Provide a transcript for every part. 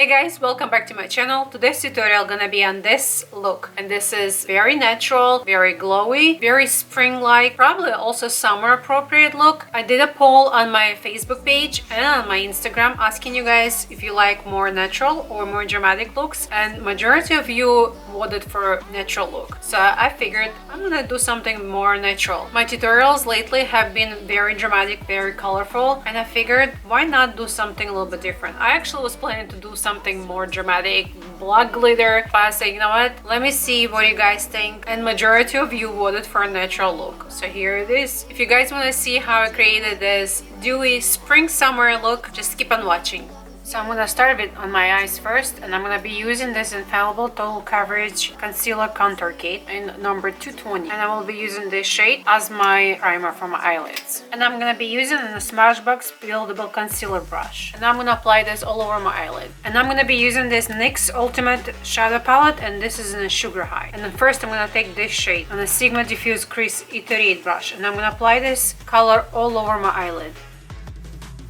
Hey guys, welcome back to my channel. Today's tutorial gonna be on this look, and this is very natural, very glowy, very spring-like, probably also summer appropriate look. I did a poll on my Facebook page and on my Instagram asking you guys if you like more natural or more dramatic looks, and majority of you voted for natural look. So I figured I'm gonna do something more natural. My tutorials lately have been very dramatic, very colorful, and I figured why not do something a little bit different. I actually was planning to do something more dramatic, blood glitter, but I said, you know what, let me see what you guys think, and majority of you voted for a natural look. So here it is. If you guys want to see how I created this dewy spring summer look, just keep on watching. So I'm gonna start with on my eyes first, and I'm gonna be using this Infallible Total Coverage Concealer Contour Kit in number 220, and I will be using this shade as my primer for my eyelids. And I'm gonna be using a Smashbox buildable concealer brush, and I'm gonna apply this all over my eyelid. And I'm gonna be using this NYX Ultimate Shadow Palette, and this is in a Sugar High. And then first I'm gonna take this shade on a Sigma Diffuse Crease E38 brush, and I'm gonna apply this color all over my eyelid.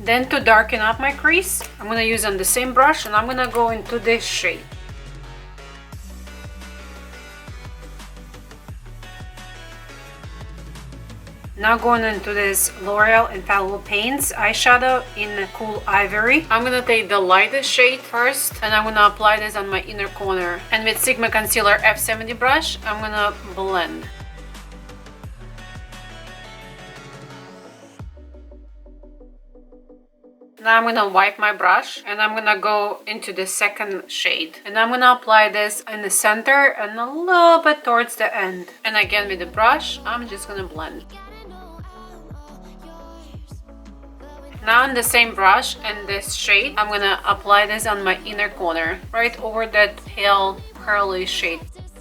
Then to darken up my crease, I'm gonna use on the same brush, and I'm gonna go into this shade. Now going into this L'Oreal Infallible Paints eyeshadow in Cool Ivory. I'm gonna take the lightest shade first, and I'm gonna apply this on my inner corner. And with Sigma Concealer F70 brush, I'm gonna blend. Now I'm gonna wipe my brush, and I'm gonna go into the second shade, and I'm gonna apply this in the center and a little bit towards the end. And again with the brush, I'm just gonna blend. Now on the same brush and this shade, I'm gonna apply this on my inner corner, right over that pale pearly shade.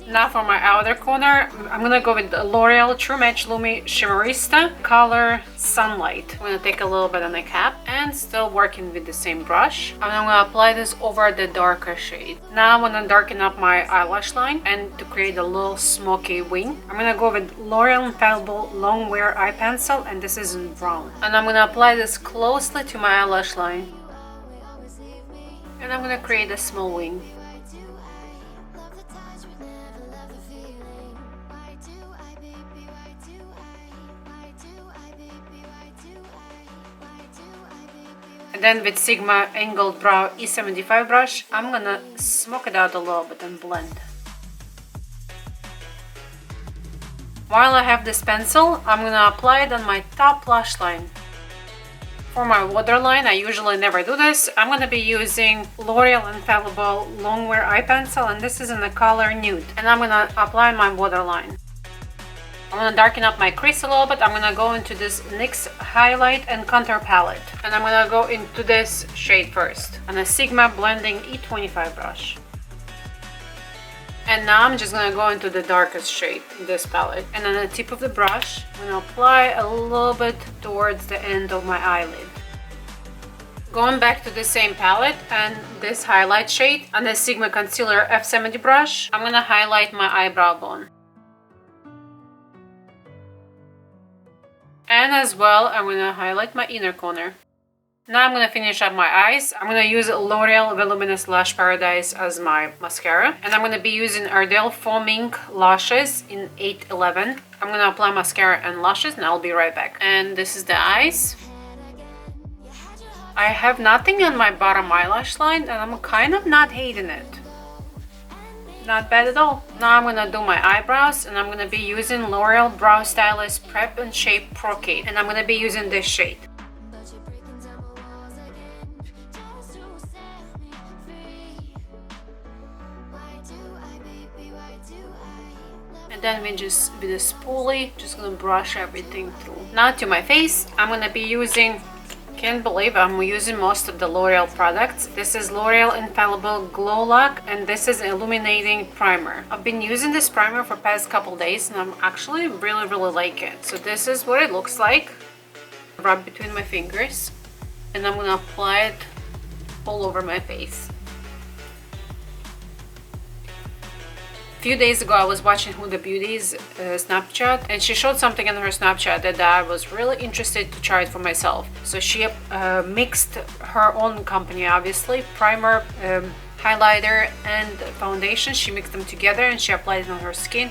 Now for my outer corner, I'm gonna go with the L'Oreal True Match Lumi Shimmerista color Sunlight. I'm gonna take a little bit on the cap and still working with the same brush. And I'm gonna apply this over the darker shade. Now I'm gonna darken up my eyelash line, and to create a little smoky wing, I'm gonna go with L'Oreal Infallible Long Wear Eye Pencil, and this is in brown. And I'm gonna apply this closely to my eyelash line. And I'm gonna create a small wing. And then with Sigma Angled Brow E75 brush, I'm gonna smoke it out a little bit and blend. While I have this pencil, I'm gonna apply it on my top lash line. For my waterline, I usually never do this. I'm gonna be using L'Oreal Infallible Longwear Eye Pencil, and this is in the color Nude. And I'm gonna apply my waterline. I'm gonna darken up my crease a little bit. I'm gonna go into this NYX Highlight and Contour Palette. And I'm gonna go into this shade first on a Sigma Blending E25 brush. And now I'm just gonna go into the darkest shade in this palette. And on the tip of the brush, I'm gonna apply a little bit towards the end of my eyelid. Going back to the same palette and this highlight shade on the Sigma Concealer F70 brush, I'm gonna highlight my eyebrow bone. And as well, I'm gonna highlight my inner corner. Now I'm gonna finish up my eyes. I'm gonna use L'Oreal Voluminous Lash Paradise as my mascara. And I'm gonna be using Ardell Foaming Lashes in 811. I'm gonna apply mascara and lashes, and I'll be right back. And this is the eyes. I have nothing on my bottom eyelash line, and I'm kind of not hating it. Not bad at all. Now I'm gonna do my eyebrows, and I'm gonna be using L'Oreal Brow Stylist Prep and Shape Procade, and I'm gonna be using this shade. And then with a spoolie, just gonna brush everything through. Now to my face, I'm gonna be using, can't believe I'm using most of the L'Oreal products. This is L'Oreal Infallible Glow Lock, and this is Illuminating Primer. I've been using this primer for past couple days, and I'm actually really like it. So this is what it looks like. Rub between my fingers, and I'm gonna apply it all over my face. If few days ago I was watching Huda Beauty's Snapchat, and she showed something in her Snapchat that I was really interested to try it for myself. So she mixed her own company, obviously, primer, highlighter and foundation. She mixed them together and she applied it on her skin,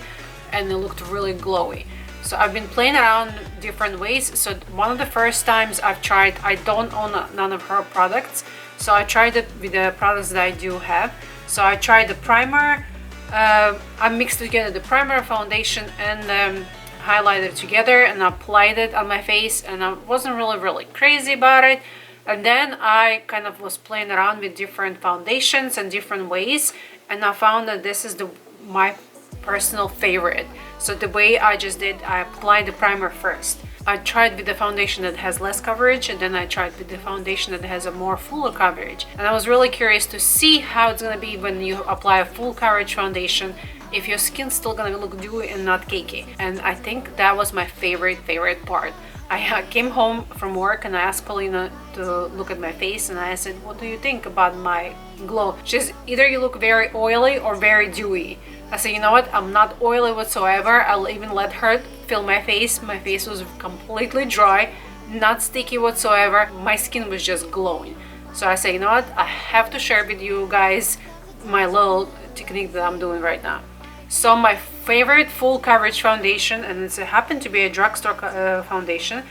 and it looked really glowy. So I've been playing around different ways. So one of the first times I've tried, I don't own none of her products, so I tried it with the products that I do have. So I tried the primer, I mixed together the primer, foundation and highlighter together and applied it on my face, and I wasn't really crazy about it. And then I kind of was playing around with different foundations and different ways, and I found that this is my personal favorite. So the way I just did, I applied the primer first. I tried with the foundation that has less coverage, and then I tried with the foundation that has a more fuller coverage. And I was really curious to see how it's gonna be when you apply a full coverage foundation, if your skin's still gonna look dewy and not cakey. And I think that was my favorite part. I came home from work and I asked Paulina to look at my face, and I said, what do you think about my glow? She says, either you look very oily or very dewy. I said, you know what, I'm not oily whatsoever. I'll even let her feel my face. My face was completely dry, not sticky whatsoever. My skin was just glowing. So I said, you know what, I have to share with you guys my little technique that I'm doing right now. So my favorite full coverage foundation, and it happened to be a drugstore foundation,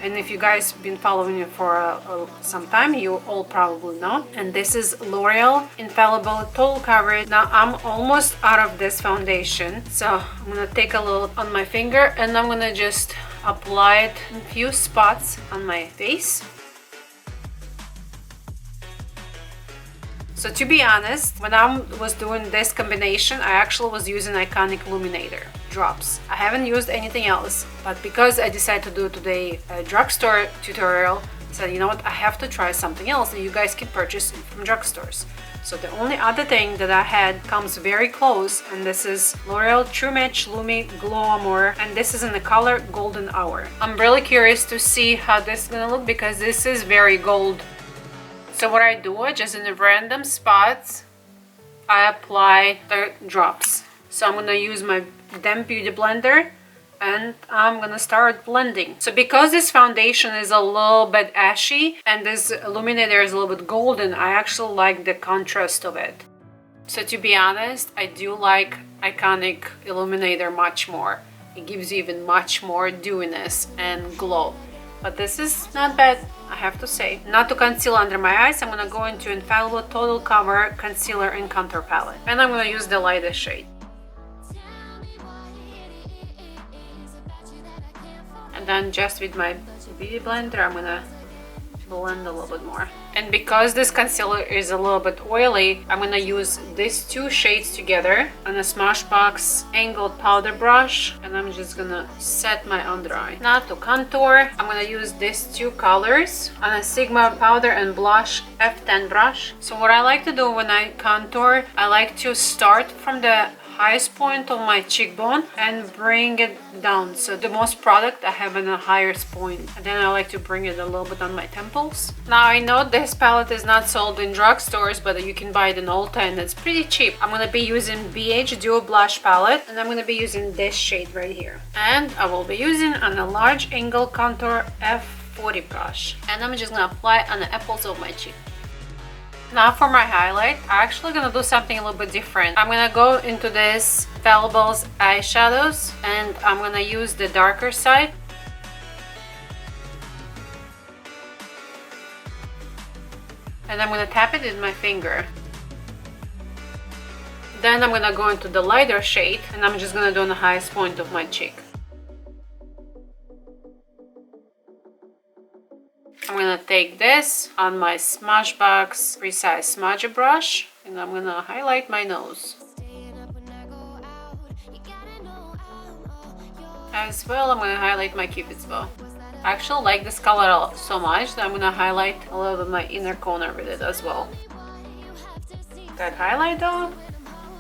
and if you guys been following me for some time, you all probably know. And this is L'Oreal Infallible Total Coverage. Now I'm almost out of this foundation, so I'm gonna take a little on my finger and I'm gonna just apply it in a few spots on my face. So to be honest, when I was doing this combination, I actually was using Iconic Illuminator drops. I haven't used anything else, but because I decided to do today a drugstore tutorial, I said, you know what, I have to try something else that you guys can purchase from drugstores. So the only other thing that I had comes very close, and this is L'Oreal True Match Lumi Glow Amore, and this is in the color Golden Hour. I'm really curious to see how this is gonna look because this is very gold. So what I do, just in the random spots, I apply the drops. So I'm gonna use my damp beauty blender and I'm gonna start blending. So because this foundation is a little bit ashy and this illuminator is a little bit golden, I actually like the contrast of it. So to be honest, I do like Iconic Illuminator much more. It gives you even much more dewiness and glow. But this is not bad, I have to say. Now to conceal under my eyes, I'm gonna go into Infallible Total Cover Concealer and Contour Palette. And I'm gonna use the lightest shade. And then just with my beauty blender, I'm gonna blend a little bit more. And because this concealer is a little bit oily, I'm gonna use these two shades together on a Smashbox angled powder brush, and I'm just gonna set my under eye. Now to contour, I'm gonna use these two colors on a Sigma powder and blush F10 brush. So what I like to do when I contour, I like to start from the highest point of my cheekbone and bring it down. So the most product I have in the highest point, and then I like to bring it a little bit on my temples. Now I know this palette is not sold in drugstores, but you can buy it in Ulta and it's pretty cheap. I'm gonna be using BH Duo Blush Palette, and I'm gonna be using this shade right here. And I will be using on a large angle contour F40 brush, and I'm just gonna apply it on the apples of my cheek. Now for my highlight, I'm actually gonna do something a little bit different. I'm gonna go into this Infallible's eyeshadows, and I'm gonna use the darker side. And I'm gonna tap it with my finger. Then I'm gonna go into the lighter shade, and I'm just gonna do on the highest point of my cheek. I'm gonna take this on my Smashbox Precise Smudger brush, and I'm gonna highlight my nose. As well, I'm gonna highlight my Cupid's bow. I actually like this color so much that I'm gonna highlight a little bit my inner corner with it as well. That highlight though,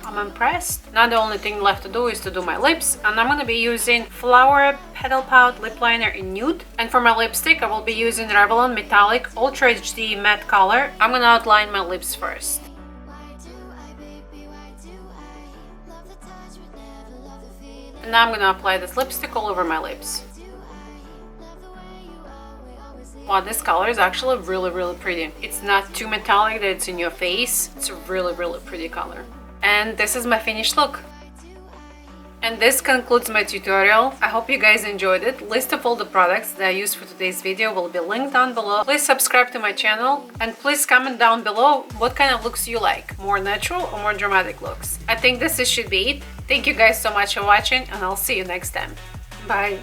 I'm impressed. Now the only thing left to do is to do my lips, and I'm gonna be using Flower Petal Pout Lip Liner in Nude. And for my lipstick, I will be using Revlon Metallic Ultra HD Matte Color. I'm gonna outline my lips first. And now I'm gonna apply this lipstick all over my lips. Wow, this color is actually really pretty. It's not too metallic that it's in your face. It's a really pretty color. And this is my finished look. And this concludes my tutorial. I hope you guys enjoyed it. List of all the products that I used for today's video will be linked down below. Please subscribe to my channel and please comment down below what kind of looks you like. More natural or more dramatic looks. I think this should be it. Thank you guys so much for watching and I'll see you next time. Bye!